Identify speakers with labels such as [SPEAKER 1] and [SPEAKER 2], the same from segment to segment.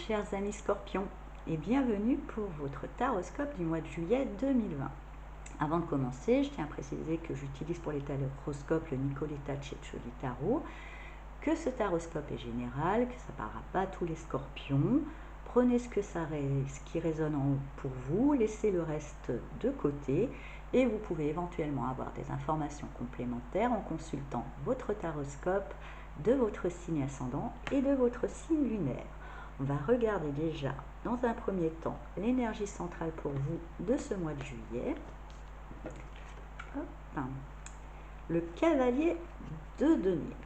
[SPEAKER 1] chers amis scorpions, et bienvenue pour votre taroscope du mois de juillet 2020. Avant de commencer, je tiens à préciser que j'utilise pour les taroscopes le Nicoletta Ceccioli Tarot, que ce taroscope est général, que ça ne parlera pas à tous les scorpions. Prenez ce qui résonne pour vous, laissez le reste de côté et vous pouvez éventuellement avoir des informations complémentaires en consultant votre taroscope de votre signe ascendant et de votre signe lunaire. On va regarder déjà dans un premier temps l'énergie centrale pour vous de ce mois de juillet. Hop. Le cavalier de denier.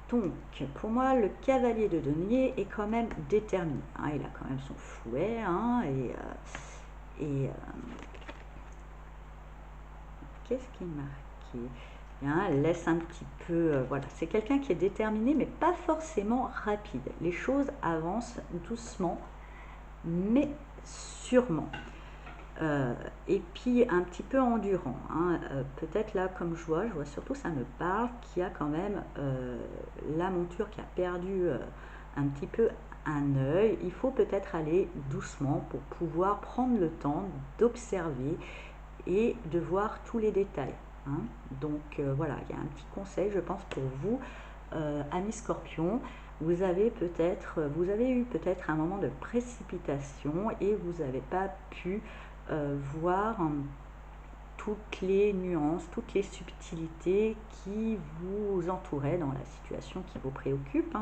[SPEAKER 1] Donc, pour moi, le cavalier de denier est quand même déterminé. Il a quand même son fouet, qu'est-ce qui est marqué? Laisse un petit peu, voilà, c'est quelqu'un qui est déterminé, mais pas forcément rapide. Les choses avancent doucement, mais sûrement. Et puis un petit peu endurant. Peut-être là, comme je vois surtout, ça me parle, qu'il y a quand même la monture qui a perdu un petit peu un œil. Il faut peut-être aller doucement pour pouvoir prendre le temps d'observer et de voir tous les détails. Donc voilà, il y a un petit conseil, je pense, pour vous, amis scorpions. Vous avez eu peut-être un moment de précipitation et vous n'avez pas pu voir toutes les nuances, toutes les subtilités qui vous entouraient dans la situation qui vous préoccupe.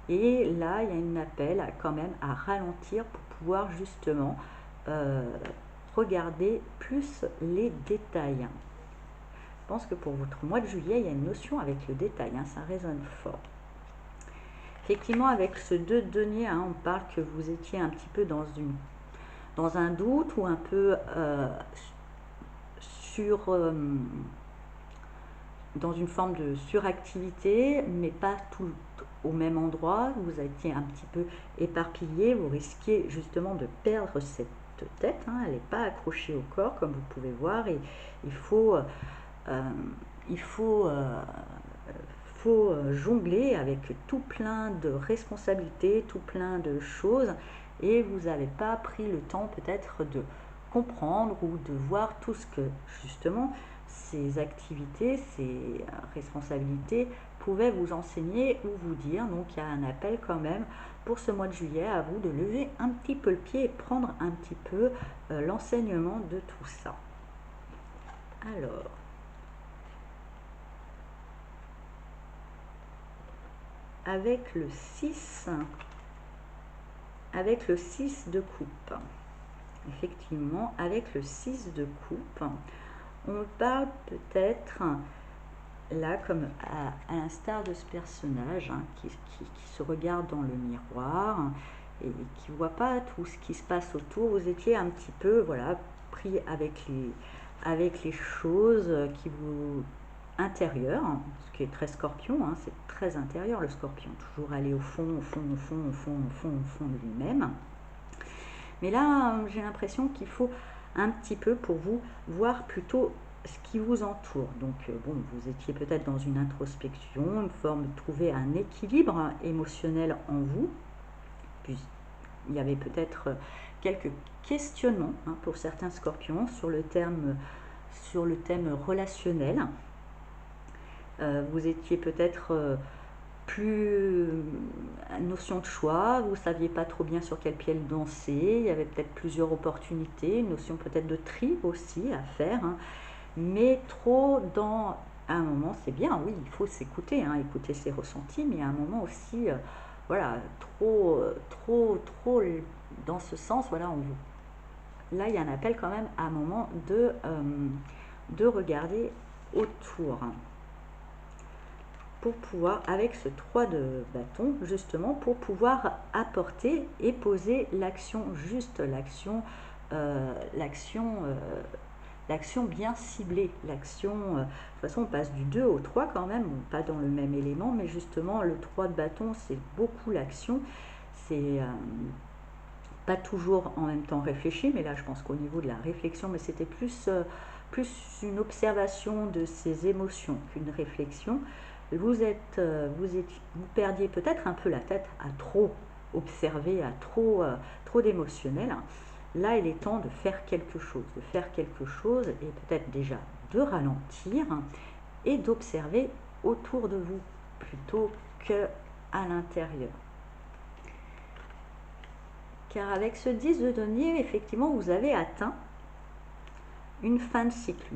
[SPEAKER 1] Et là, il y a un appel quand même à ralentir pour pouvoir justement regarder plus les détails. Je pense que pour votre mois de juillet, il y a une notion avec le détail, ça résonne fort. Effectivement, avec ce 2 de denier, on parle que vous étiez un petit peu dans un doute ou un peu dans une forme de suractivité, mais pas tout au même endroit. Vous étiez un petit peu éparpillé, vous risquez justement de perdre cette tête, elle n'est pas accrochée au corps comme vous pouvez voir, et il faut jongler avec tout plein de responsabilités, tout plein de choses, et vous n'avez pas pris le temps peut-être de comprendre ou de voir tout ce que justement ces activités, ces responsabilités pouvaient vous enseigner ou vous dire. Donc il y a un appel quand même pour ce mois de juillet à vous de lever un petit peu le pied et prendre un petit peu l'enseignement de tout ça. Alors, avec le 6 de coupe, effectivement, avec le 6 de coupe, on parle peut-être là comme à l'instar de ce personnage qui se regarde dans le miroir et qui ne voit pas tout ce qui se passe autour. Vous étiez un petit peu pris avec les choses qui vous intérieur, ce qui est très scorpion, c'est très intérieur le scorpion, toujours aller au fond de lui-même. Mais là, j'ai l'impression qu'il faut un petit peu pour vous voir plutôt ce qui vous entoure. Donc vous étiez peut-être dans une introspection, une forme de trouver un équilibre émotionnel en vous. Puis il y avait peut-être quelques questionnements pour certains scorpions sur le thème relationnel. Vous étiez peut-être plus notion de choix, vous ne saviez pas trop bien sur quel pied danser, il y avait peut-être plusieurs opportunités, une notion peut-être de tri aussi à faire, mais trop dans un moment, c'est bien, oui, il faut s'écouter, écouter ses ressentis, mais à un moment aussi, trop dans ce sens, là il y a un appel quand même à un moment de regarder autour. Pour pouvoir, avec ce 3 de bâton, justement, pour pouvoir apporter et poser l'action juste, l'action bien ciblée, l'action, de toute façon on passe du 2 au 3 quand même, pas dans le même élément, mais justement le 3 de bâton c'est beaucoup l'action, c'est pas toujours en même temps réfléchi, mais là je pense qu'au niveau de la réflexion, mais c'était plus une observation de ses émotions qu'une réflexion. Vous perdiez peut-être un peu la tête à trop observé à trop d'émotionnel. Là, il est temps de faire quelque chose, et peut-être déjà de ralentir et d'observer autour de vous plutôt que à l'intérieur. Car avec ce 10 de denier, effectivement, vous avez atteint une fin de cycle.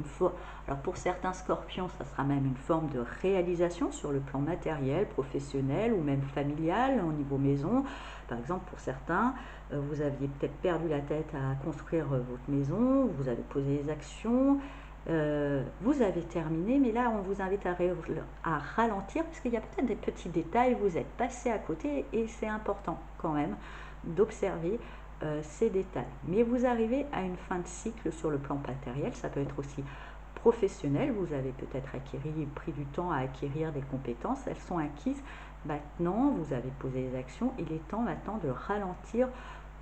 [SPEAKER 1] Alors pour certains scorpions, ça sera même une forme de réalisation sur le plan matériel, professionnel ou même familial au niveau maison. Par exemple, pour certains, vous aviez peut-être perdu la tête à construire votre maison, vous avez posé des actions, vous avez terminé, mais là on vous invite à ralentir parce qu'il y a peut-être des petits détails, vous êtes passé à côté et c'est important quand même d'observer ces détails. Mais vous arrivez à une fin de cycle sur le plan matériel, ça peut être aussi professionnel, vous avez peut-être pris du temps à acquérir des compétences, elles sont acquises, maintenant vous avez posé des actions, il est temps maintenant de ralentir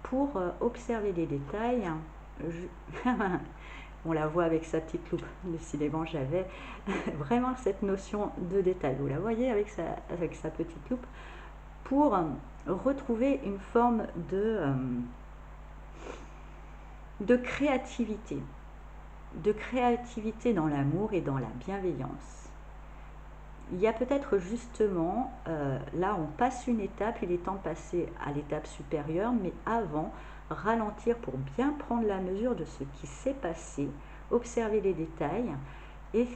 [SPEAKER 1] pour observer les détails. On la voit avec sa petite loupe, décidément j'avais vraiment cette notion de détail, vous la voyez avec sa petite loupe, pour retrouver une forme de créativité dans l'amour et dans la bienveillance. Il y a peut-être justement, là on passe une étape, il est temps de passer à l'étape supérieure, mais avant, ralentir pour bien prendre la mesure de ce qui s'est passé, observer les détails, et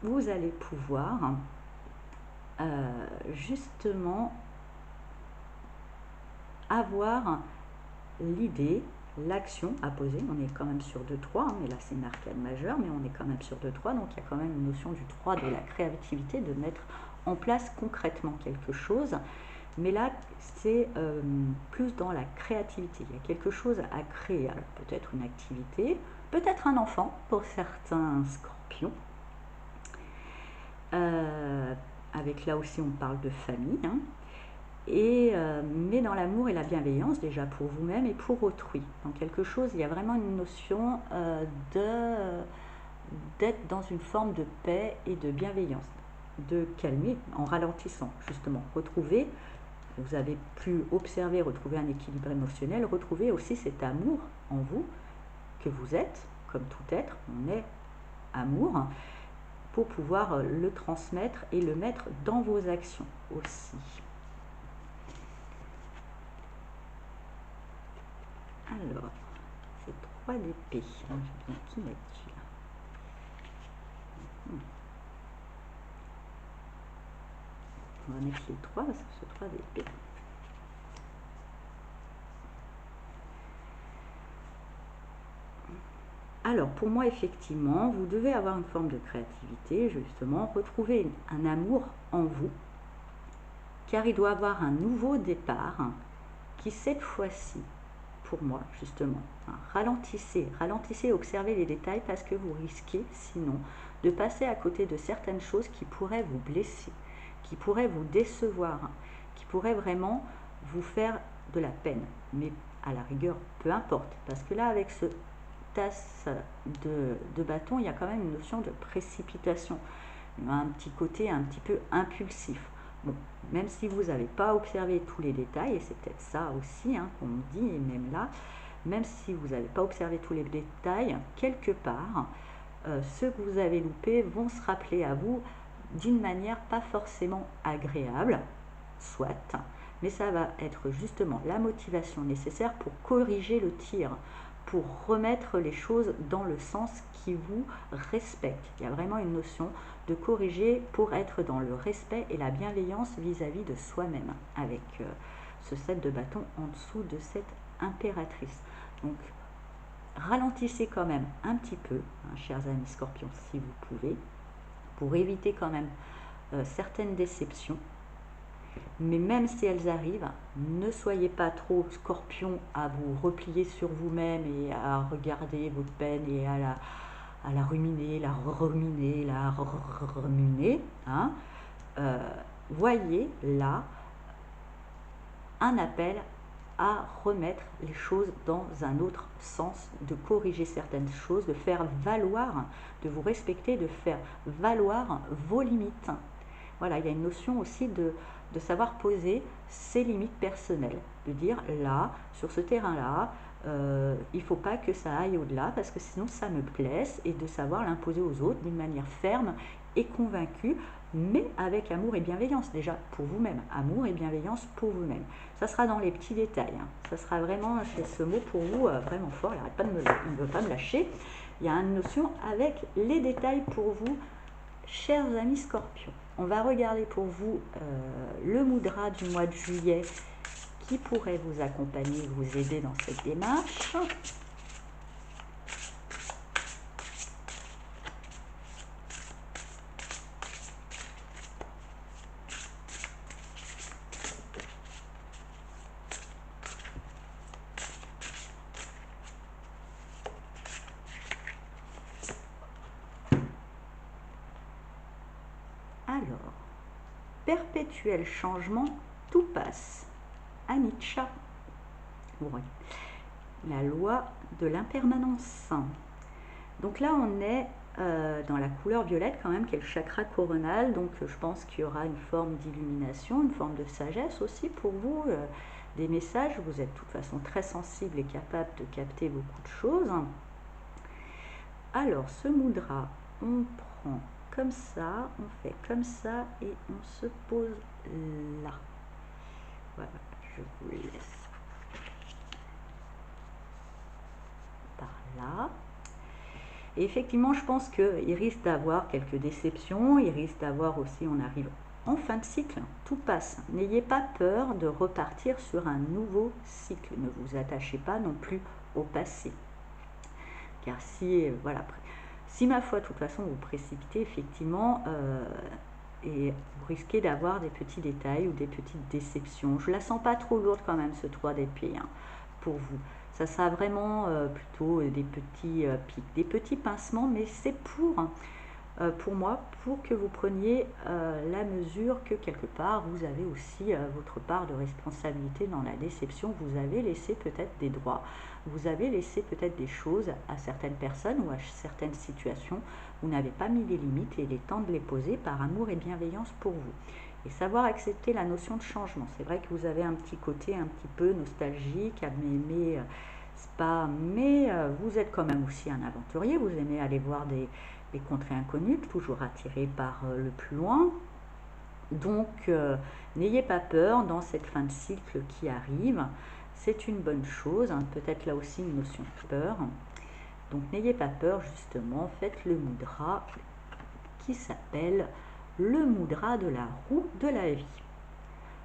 [SPEAKER 1] vous allez pouvoir justement avoir l'idée, l'action à poser. On est quand même sur 2-3, mais là c'est une arcade majeure, mais on est quand même sur 2-3, donc il y a quand même une notion du 3 de la créativité, de mettre en place concrètement quelque chose. Mais là, c'est plus dans la créativité. Il y a quelque chose à créer. Alors peut-être une activité, peut-être un enfant pour certains scorpions. Avec là aussi, on parle de famille. Mais dans l'amour et la bienveillance, déjà pour vous-même et pour autrui. Donc quelque chose, il y a vraiment une notion d'être dans une forme de paix et de bienveillance, de calmer en ralentissant, justement. Retrouver, vous avez pu observer, retrouver un équilibre émotionnel, retrouver aussi cet amour en vous, que vous êtes, comme tout être, on est amour, pour pouvoir le transmettre et le mettre dans vos actions aussi. Alors, c'est 3 d'épée. J'ai bien qui là-dessus. On va mettre les 3 parce que c'est 3 d'épée. Alors, pour moi, effectivement, vous devez avoir une forme de créativité, justement, retrouver un amour en vous, car il doit avoir un nouveau départ qui, cette fois-ci, pour moi, justement, ralentissez, observez les détails parce que vous risquez, sinon, de passer à côté de certaines choses qui pourraient vous blesser, qui pourraient vous décevoir, qui pourraient vraiment vous faire de la peine. Mais à la rigueur, peu importe, parce que là, avec ce tasse de bâton, il y a quand même une notion de précipitation, un petit côté un petit peu impulsif. Bon, même si vous n'avez pas observé tous les détails, et c'est peut-être ça aussi qu'on me dit, et même là, même si vous n'avez pas observé tous les détails, quelque part, ceux que vous avez loupés vont se rappeler à vous d'une manière pas forcément agréable, soit, mais ça va être justement la motivation nécessaire pour corriger le tir, pour remettre les choses dans le sens qui vous respecte. Il y a vraiment une notion de corriger pour être dans le respect et la bienveillance vis-à-vis de soi-même, avec ce 7 de bâton en dessous de cette impératrice. Donc, ralentissez quand même un petit peu, chers amis scorpions, si vous pouvez, pour éviter quand même certaines déceptions. Mais même si elles arrivent, ne soyez pas trop scorpion à vous replier sur vous-même et à regarder votre peine et à la ruminer, la ruminer. Voyez là un appel à remettre les choses dans un autre sens, de corriger certaines choses, de faire valoir, de vous respecter, de faire valoir vos limites. Voilà, il y a une notion aussi de savoir poser ses limites personnelles, de dire là, sur ce terrain-là, il ne faut pas que ça aille au-delà parce que sinon ça me blesse, et de savoir l'imposer aux autres d'une manière ferme et convaincue, mais avec amour et bienveillance déjà pour vous-même. Amour et bienveillance pour vous-même. Ça sera dans les petits détails. Ça sera vraiment, c'est ce mot pour vous vraiment fort. Il ne veut pas me lâcher. Il y a une notion avec les détails pour vous, chers amis Scorpions. On va regarder pour vous le mudra du mois de juillet qui pourrait vous accompagner, vous aider dans cette démarche. Alors, perpétuel changement, tout passe. Anicca. Oui. La loi de l'impermanence. Donc là, on est dans la couleur violette quand même, qui est le chakra coronal. Donc je pense qu'il y aura une forme d'illumination, une forme de sagesse aussi pour vous. Des messages, vous êtes de toute façon très sensible et capable de capter beaucoup de choses. Alors, ce mudra, on prend comme ça, on fait comme ça et on se pose là. Voilà, je vous laisse par là. Et effectivement, je pense qu'il risque d'avoir quelques déceptions, il risque d'avoir aussi, on arrive en fin de cycle, tout passe. N'ayez pas peur de repartir sur un nouveau cycle, ne vous attachez pas non plus au passé. Car si, voilà, si ma foi, de toute façon, vous précipitez, effectivement, et vous risquez d'avoir des petits détails ou des petites déceptions. Je la sens pas trop lourde quand même, ce 3 d'épée, hein, pour vous. Ça sera vraiment plutôt des petits pics, des petits pincements, mais c'est pour moi, pour que vous preniez la mesure que quelque part, vous avez aussi votre part de responsabilité dans la déception. Vous avez laissé peut-être des droits, vous avez laissé peut-être des choses à certaines personnes ou à certaines situations. Vous n'avez pas mis les limites et il est temps de les poser par amour et bienveillance pour vous. Et savoir accepter la notion de changement. C'est vrai que vous avez un petit côté un petit peu nostalgique, mais vous êtes quand même aussi un aventurier. Vous aimez aller voir des contrées inconnues, toujours attiré par le plus loin. Donc, n'ayez pas peur dans cette fin de cycle qui arrive. C'est une bonne chose, hein, peut-être là aussi une notion de peur. Donc, n'ayez pas peur, justement, faites le mudra qui s'appelle le mudra de la roue de la vie.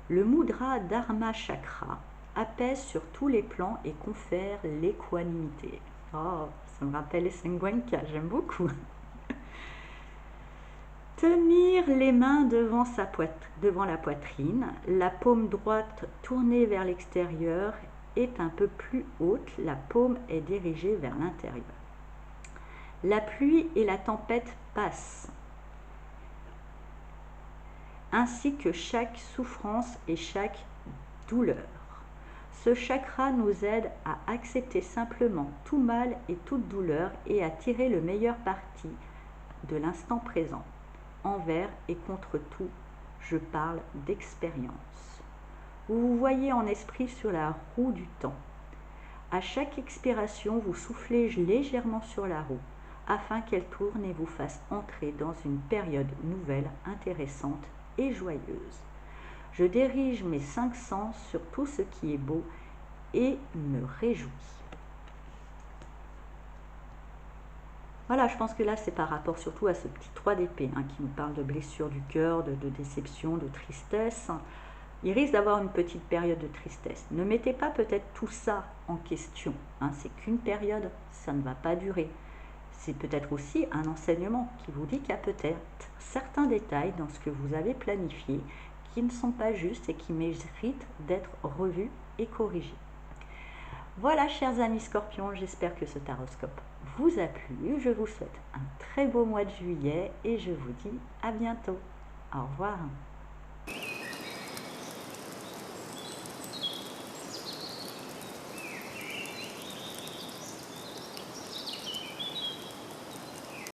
[SPEAKER 1] Le mudra Dharma Chakra apaise sur tous les plans et confère l'équanimité. Oh, ça me rappelle les Sengwenka, j'aime beaucoup. Tenir les mains devant la poitrine, la paume droite tournée vers l'extérieur est un peu plus haute, la paume est dirigée vers l'intérieur. La pluie et la tempête passent, ainsi que chaque souffrance et chaque douleur. Ce chakra nous aide à accepter simplement tout mal et toute douleur et à tirer le meilleur parti de l'instant présent. Envers et contre tout, je parle d'expérience. Vous vous voyez en esprit sur la roue du temps. À chaque expiration, vous soufflez légèrement sur la roue afin qu'elle tourne et vous fasse entrer dans une période nouvelle, intéressante et joyeuse. Je dirige mes 5 sens sur tout ce qui est beau et me réjouis. Voilà, je pense que là, c'est par rapport surtout à ce petit 3 d'épée hein, qui nous parle de blessure du cœur, de déception, de tristesse. Il risque d'avoir une petite période de tristesse. Ne mettez pas peut-être tout ça en question. Hein, c'est qu'une période, ça ne va pas durer. C'est peut-être aussi un enseignement qui vous dit qu'il y a peut-être certains détails dans ce que vous avez planifié qui ne sont pas justes et qui méritent d'être revus et corrigés. Voilà, chers amis Scorpions, j'espère que ce taroscope vous a plu. Je vous souhaite un très beau mois de juillet et je vous dis à bientôt. Au revoir.